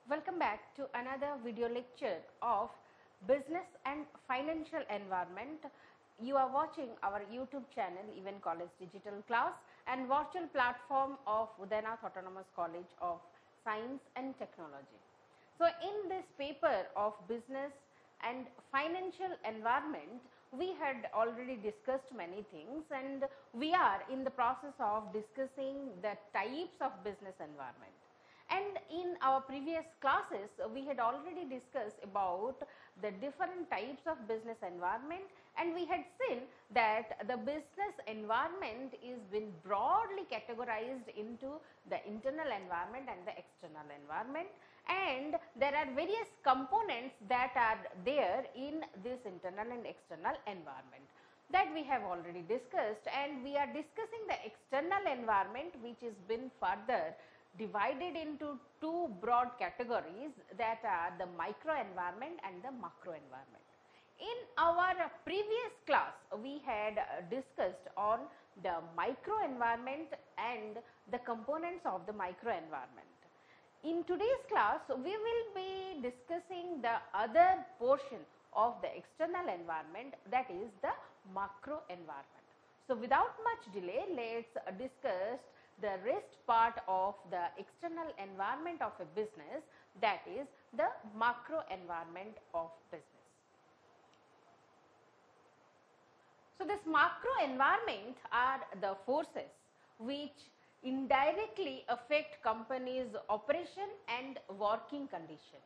Welcome back to another video lecture of Business and Financial Environment. You are watching our YouTube channel, Even College Digital Class, and virtual platform of Udainath Autonomous College of Science and Technology. So, in this paper of Business and Financial Environment, we had already discussed many things, and we are in the process of discussing the types of business environment. And in our previous classes, we had already discussed about the different types of business environment, and we had seen that the business environment is been broadly categorized into the internal environment and the external environment, and there are various components that are there in this internal and external environment that we have already discussed. And we are discussing the external environment, which has been further divided into two broad categories, that are the micro environment and the macro environment. In our previous class, we had discussed on the micro environment and the components of the micro environment. In today's class, we will be discussing the other portion of the external environment, that is the macro environment. So, without much delay, let's discuss the rest part of the external environment of a business, that is the macro environment of business. So, this macro environment are the forces which indirectly affect companies' operation and working condition.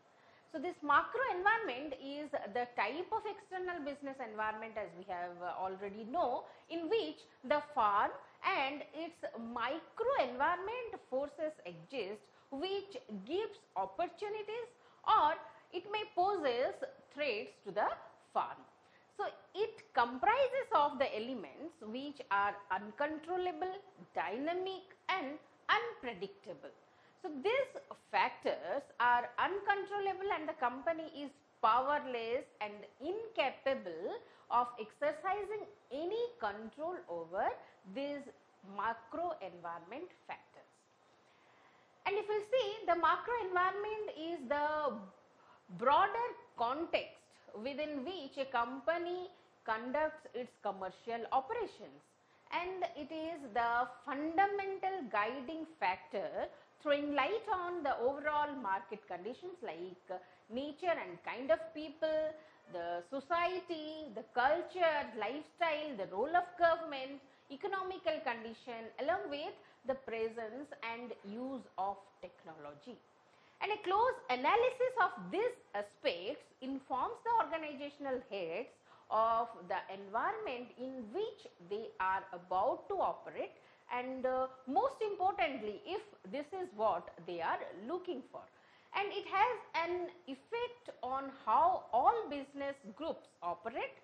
So, this macro environment is the type of external business environment, as we have already know, in which the firm and its micro environment forces exist, which gives opportunities or it may poses threats to the firm. So, it comprises of the elements which are uncontrollable, dynamic and unpredictable. So, these factors are uncontrollable and the company is powerless and incapable of exercising any control over these macro environment factors. And if we see, the macro environment is the broader context within which a company conducts its commercial operations, and it is the fundamental guiding factor throwing light on the overall market conditions like nature and kind of people, the society, the culture, lifestyle, the role of government, economical condition, along with the presence and use of technology. And a close analysis of these aspects informs the organizational heads of the environment in which they are about to operate, and most importantly, if this is what they are looking for. And it has an effect on how all business groups operate,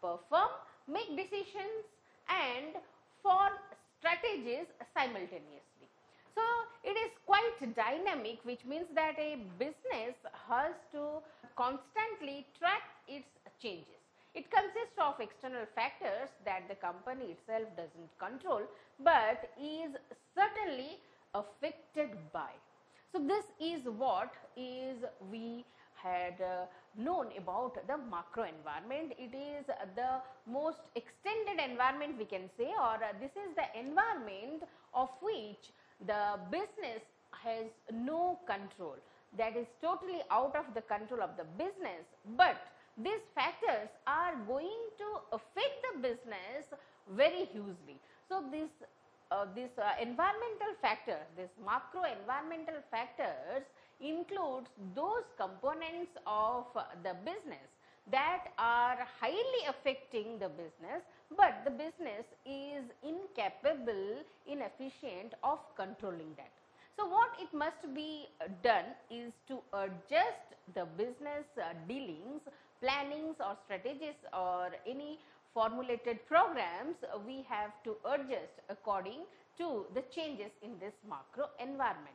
perform, make decisions and form strategies simultaneously. So, it is quite dynamic, which means that a business has to constantly track its changes. It consists of external factors that the company itself does not control, but is certainly affected by. So, this is what is we had known about the macro environment. It is the most extended environment, we can say, or this is the environment of which the business has no control, that is totally out of the control of the business, but these factors are going to affect the business very hugely. So, this environmental factor, this macro environmental factors includes those components of the business that are highly affecting the business, but the business is incapable, inefficient of controlling that. So, what it must be done is to adjust the business dealings, plannings or strategies or any formulated programs, we have to adjust according to the changes in this macro environment.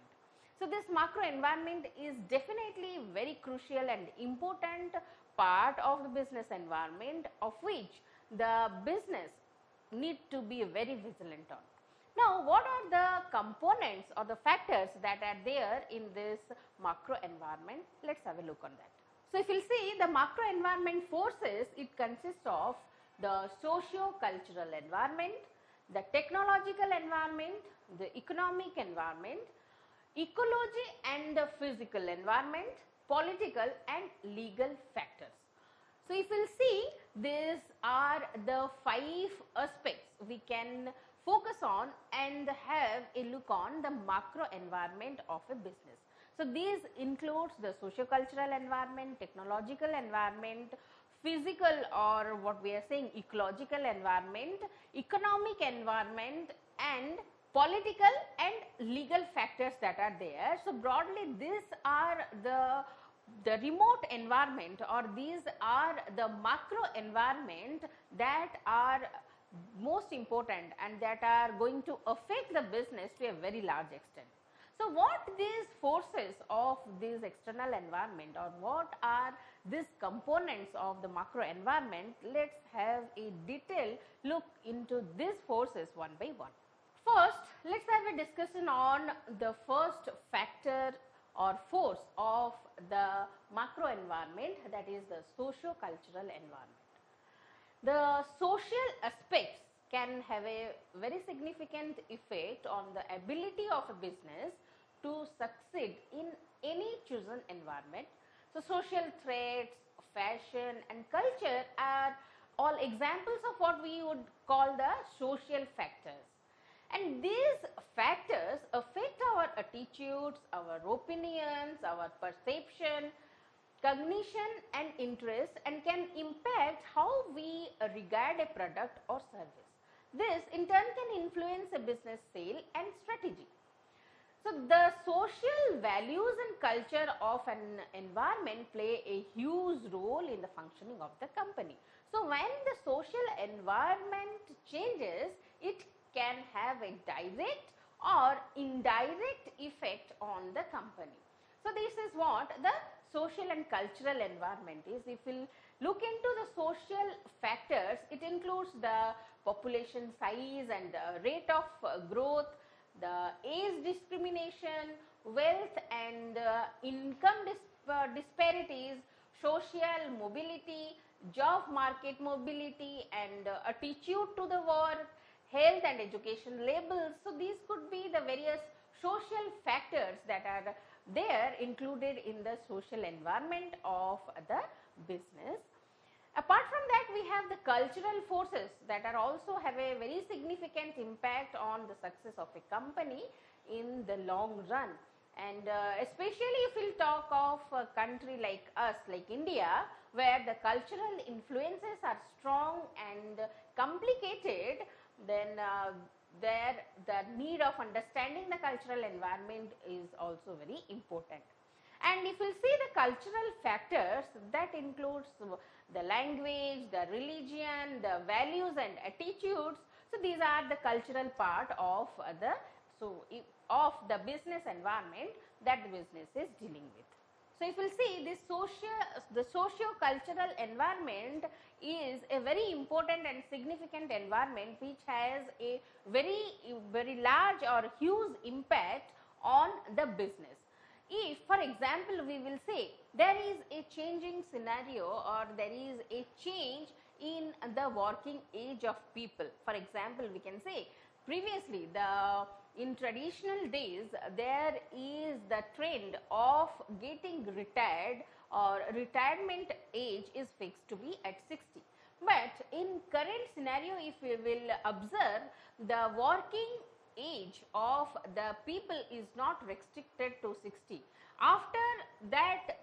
So, this macro environment is definitely very crucial and important part of the business environment, of which the business need to be very vigilant on. Now, what are the components or the factors that are there in this macro environment? Let us have a look on that. So, if you will see the macro environment forces, it consists of the socio-cultural environment, the technological environment, the economic environment, ecology and the physical environment, political and legal factors. So, if we will see, these are the 5 aspects we can focus on and have a look on the macro environment of a business. So, these includes the socio-cultural environment, technological environment, physical or what we are saying ecological environment, economic environment and political and legal factors that are there. So, broadly these are the remote environment, or these are the macro environment that are most important and that are going to affect the business to a very large extent. So, what these forces of this external environment, or what are these components of the macro environment? Let us have a detailed look into these forces one by one. First, let us have a discussion on the first factor or force of the macro environment, that is the socio-cultural environment. The social aspects can have a very significant effect on the ability of a business to succeed in any chosen environment. So, social traits, fashion and culture are all examples of what we would call the social factors. And these factors affect our attitudes, our opinions, our perception, cognition and interest, and can impact how we regard a product or service. This in turn can influence a business sale and strategy. So, the social values and culture of an environment play a huge role in the functioning of the company. So, when the social environment changes, it can have a direct or indirect effect on the company. So, this is what the social and cultural environment is. If we look into the social factors, it includes the population size and the rate of growth, the age discrimination, wealth and income disparities, social mobility, job market mobility and attitude to the work, health and education labels. So, these could be the various social factors that are there included in the social environment of the business. Apart from that, we have the cultural forces that are also have a very significant impact on the success of a company in the long run. And especially if we will talk of a country like us, like India, where the cultural influences are strong and complicated, then there the need of understanding the cultural environment is also very important. And if we see the cultural factors, that includes the language, the religion, the values and attitudes. So, these are the cultural part of the business environment that the business is dealing with. So, if we see this the socio-cultural environment is a very important and significant environment which has a very large or huge impact on the business. If, for example, we will say there is a changing scenario or there is a change in the working age of people. For example, we can say previously in traditional days there is the trend of getting retired, or retirement age is fixed to be at 60. But in current scenario, if we will observe, the working age of the people is not restricted to 60. After that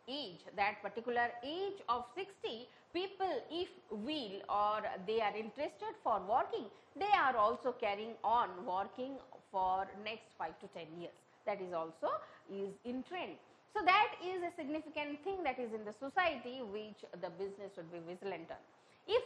age, that particular age of 60, people if will or they are interested for working, they are also carrying on working for next 5 to 10 years. That is also is in trend. So, that is a significant thing that is in the society which the business should be vigilant on. If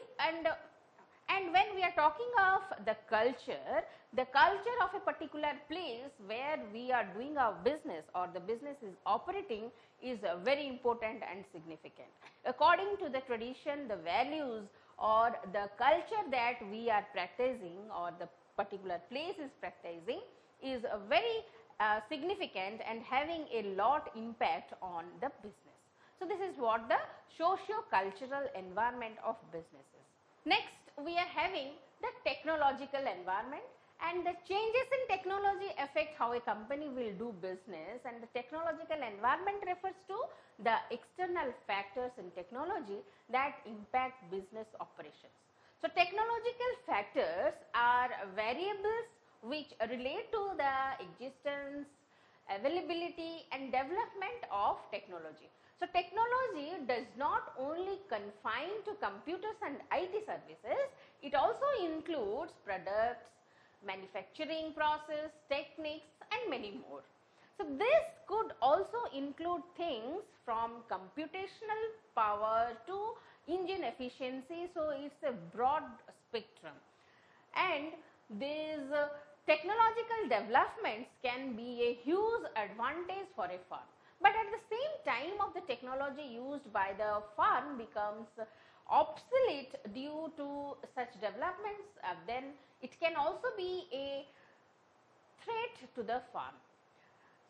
and when we are talking of the culture of a particular place where we are doing our business or the business is operating is very important and significant. According to the tradition, the values or the culture that we are practicing or the particular place is practicing is very significant and having a lot impact on the business. So, this is what the socio-cultural environment of business is. Next, we are having the technological environment, and the changes in technology affect how a company will do business, and the technological environment refers to the external factors in technology that impact business operations. So, technological factors are variables which relate to the existence, availability and development of technology. So, technology does not only confine to computers and IT services, it also includes products, manufacturing process, techniques and many more. So, this could also include things from computational power to engine efficiency. So, it is a broad spectrum, and these technological developments can be a huge advantage for a firm. But at the same time of the technology used by the firm becomes obsolete due to such developments, then it can also be a threat to the firm.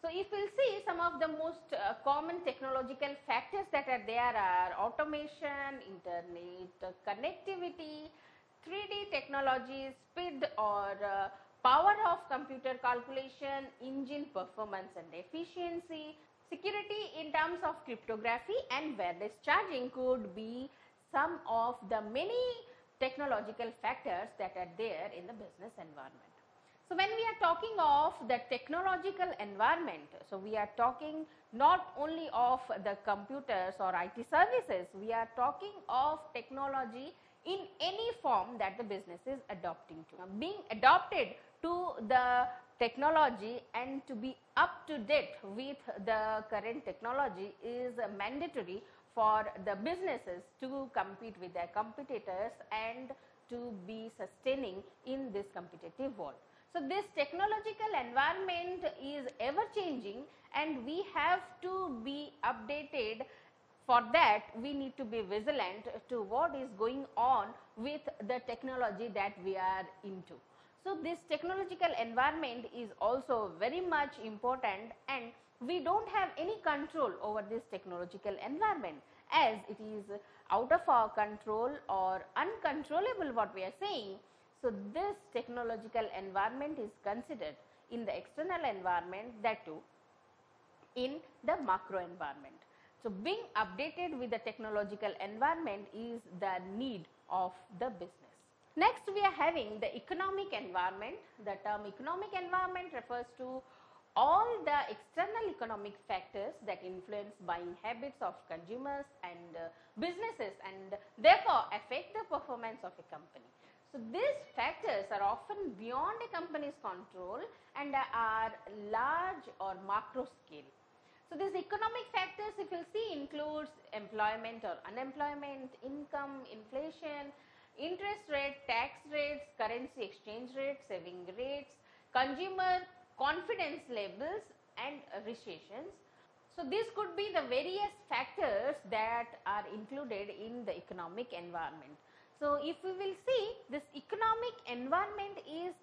So, if we will see some of the most common technological factors that are there are automation, internet connectivity, 3D technology, speed or power of computer calculation, engine performance and efficiency, security in terms of cryptography and wireless charging could be some of the many technological factors that are there in the business environment. So, when we are talking of the technological environment, so we are talking not only of the computers or IT services, we are talking of technology in any form that the business is adopting to. Being adopted to the technology and to be up to date with the current technology is mandatory for the businesses to compete with their competitors and to be sustaining in this competitive world. So, this technological environment is ever changing and we have to be updated. For that, we need to be vigilant to what is going on with the technology that we are into. So, this technological environment is also very much important, and we do not have any control over this technological environment, as it is out of our control or uncontrollable what we are saying. So, this technological environment is considered in the external environment, that too in the macro environment. So, being updated with the technological environment is the need of the business. Next, we are having the economic environment. The term economic environment refers to all the external economic factors that influence buying habits of consumers and businesses, and therefore affect the performance of a company. So, these factors are often beyond a company's control and are large or macro scale. So, these economic factors, if you see, includes employment or unemployment, income, inflation, interest rate, tax rates, currency exchange rates, saving rates, consumer confidence levels and recessions. So, these could be the various factors that are included in the economic environment. So, if we will see, this economic environment is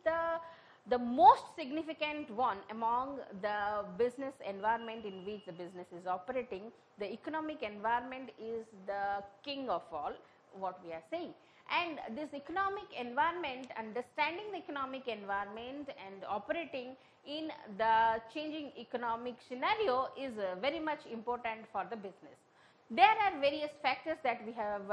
the most significant one among the business environment in which the business is operating. The economic environment is the king of all, what we are saying. And this economic environment, understanding the economic environment and operating in the changing economic scenario is very much important for the business. There are various factors that we have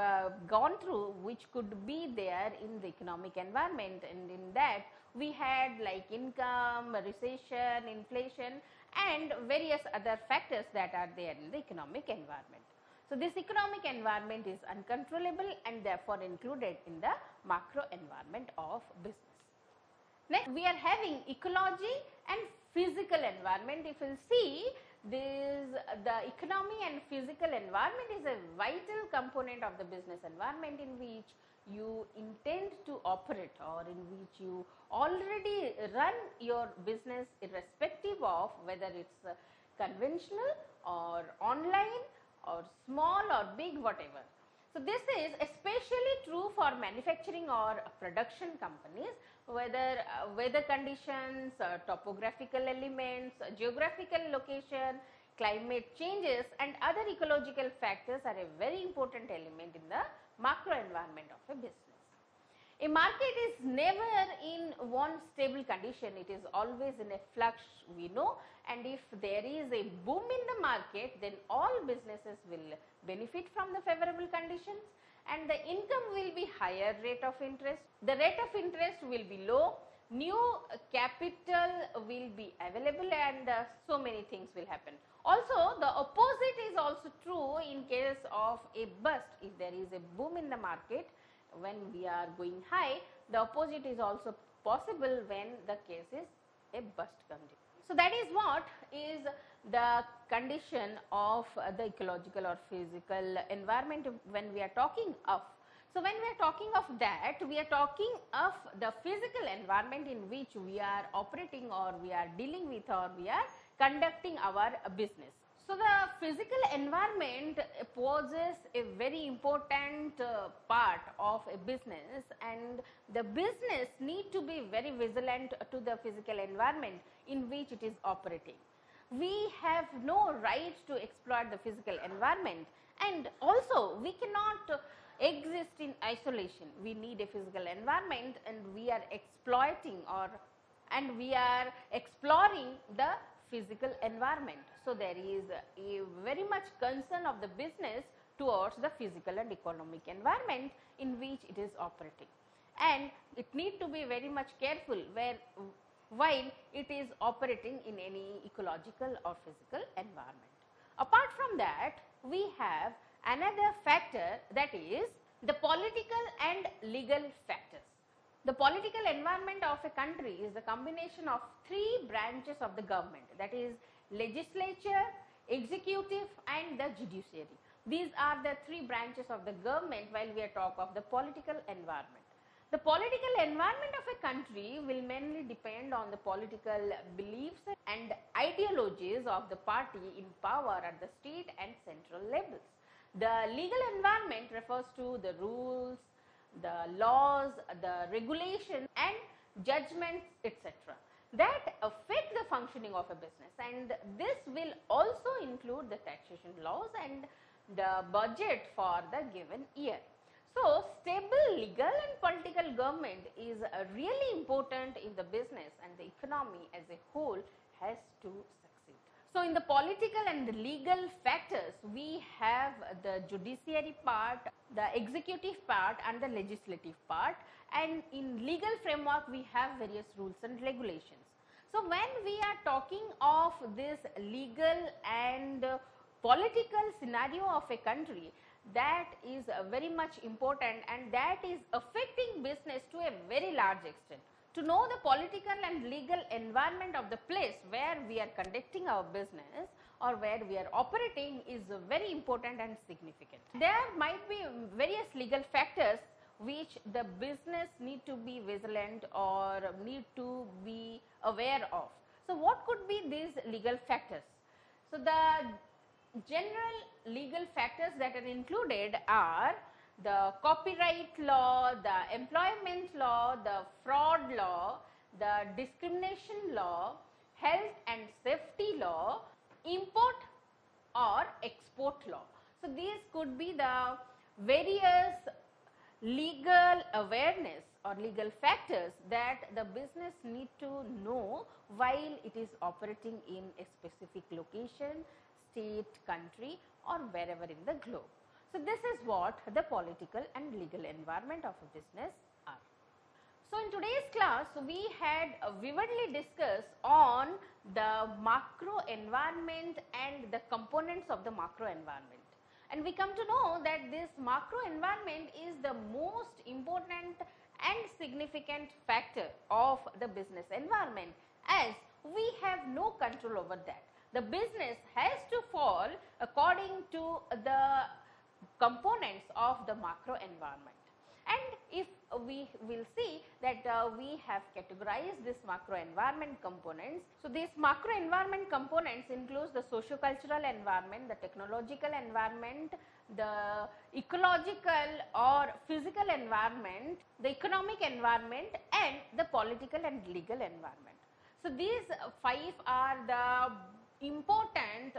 gone through which could be there in the economic environment, and in that we had like income, recession, inflation and various other factors that are there in the economic environment. So, this economic environment is uncontrollable and therefore included in the macro environment of business. Next, we are having ecology and physical environment. If you will see, the economy and physical environment is a vital component of the business environment in which you intend to operate or in which you already run your business, irrespective of whether it is conventional or online or small or big, whatever. So this is especially true for manufacturing or production companies, whether weather conditions, topographical elements, geographical location, climate changes and other ecological factors are a very important element in the macro environment of a business. A market is never in one stable condition, it is always in a flux, we know, and if there is a boom in the market, then all businesses will benefit from the favorable conditions and the income will be higher rate of interest, the rate of interest will be low, new capital will be available and so many things will happen. Also, the opposite is also true in case of a bust. If there is a boom in the market, when we are going high, the opposite is also possible when the case is a bust condition. So that is what is the condition of the ecological or physical environment when we are talking of. So when we are talking of that, we are talking of the physical environment in which we are operating or we are dealing with or we are conducting our business. So the physical environment poses a very important part of a business and the business need to be very vigilant to the physical environment in which it is operating. We have no right to exploit the physical environment and also we cannot exist in isolation. We need a physical environment and we are exploiting and we are exploring the physical environment. So there is a very much concern of the business towards the physical and economic environment in which it is operating. And it need to be very much careful while it is operating in any ecological or physical environment. Apart from that, we have another factor, that is the political and legal factors. The political environment of a country is the combination of three branches of the government, that is legislature, executive and the judiciary. These are the three branches of the government while we are talking of the political environment. The political environment of a country will mainly depend on the political beliefs and ideologies of the party in power at the state and central levels. The legal environment refers to the rules, the laws, the regulations and judgments, etc. that affect the functioning of a business, and this will also include the taxation laws and the budget for the given year. So, stable legal and political government is really important in the business and the economy as a whole has to succeed. So, in the political and the legal factors, we have the judiciary part, the executive part and the legislative part, and in legal framework we have various rules and regulations. So, when we are talking of this legal and political scenario of a country, that is very much important and that is affecting business to a very large extent. To know the political and legal environment of the place where we are conducting our business or where we are operating is very important and significant. There might be various legal factors which the business need to be vigilant or need to be aware of. So, what could be these legal factors? So, the general legal factors that are included are the copyright law, the employment law, the fraud law, the discrimination law, health and safety law, import or export law. So, these could be the various legal awareness or legal factors that the business need to know while it is operating in a specific location, state, country or wherever in the globe. So, this is what the political and legal environment of a business are. So, in today's class, we had vividly discussed on the macro environment and the components of the macro environment. And we come to know that this macro environment is the most important and significant factor of the business environment, as we have no control over that. The business has to fall according to the components of the macro environment. And if we will see that we have categorized this macro environment components. So these macro environment components includes the socio-cultural environment, the technological environment, the ecological or physical environment, the economic environment, and the political and legal environment. So these five are the important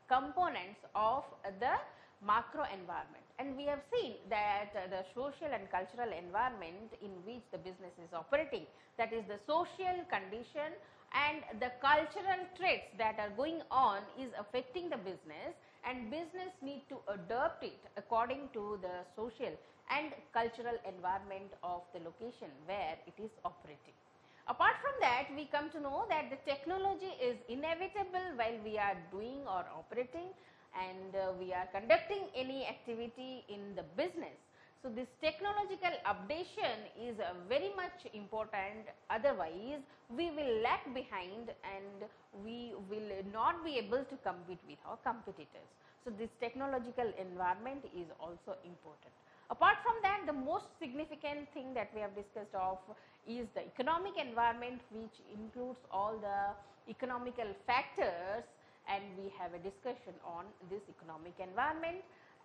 components of the macro environment, and we have seen that the social and cultural environment in which the business is operating, that is the social condition and the cultural traits that are going on is affecting the business, and business need to adopt it according to the social and cultural environment of the location where it is operating. Apart from that, we come to know that the technology is inevitable while we are doing or operating, and we are conducting any activity in the business. So this technological updation is very much important, otherwise we will lag behind and we will not be able to compete with our competitors. So this technological environment is also important. Apart from that, the most significant thing that we have discussed of is the economic environment, which includes all the economical factors, and we have a discussion on this economic environment.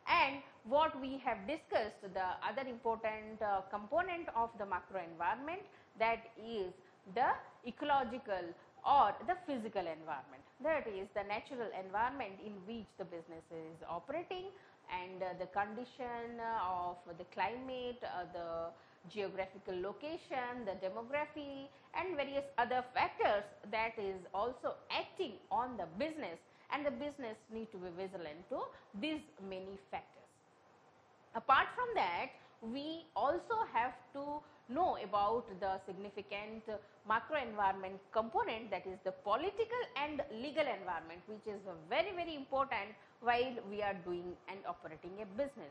And what we have discussed, the other important component of the macro environment, that is the ecological or the physical environment, that is the natural environment in which the business is operating, and the condition of the climate, the geographical location, the demography, and various other factors that is also acting on the business, and the business need to be vigilant to these many factors. Apart from that, we also have to know about the significant macro environment component, that is the political and legal environment, which is very, very important while we are doing and operating a business.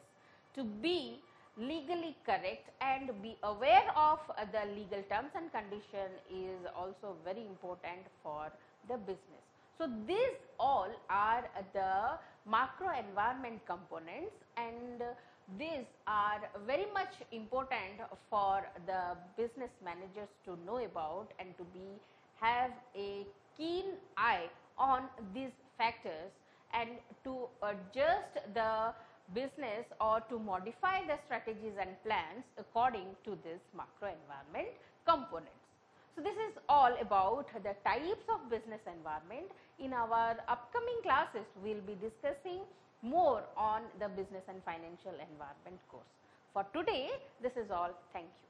To be legally correct and be aware of the legal terms and condition is also very important for the business. So these all are the macro environment components, and these are very much important for the business managers to know about and to have a keen eye on these factors and to adjust the business or to modify the strategies and plans according to this macro environment components. So this is all about the types of business environment. In our upcoming classes, we will be discussing more on the business and financial environment course. For today, this is all. Thank you.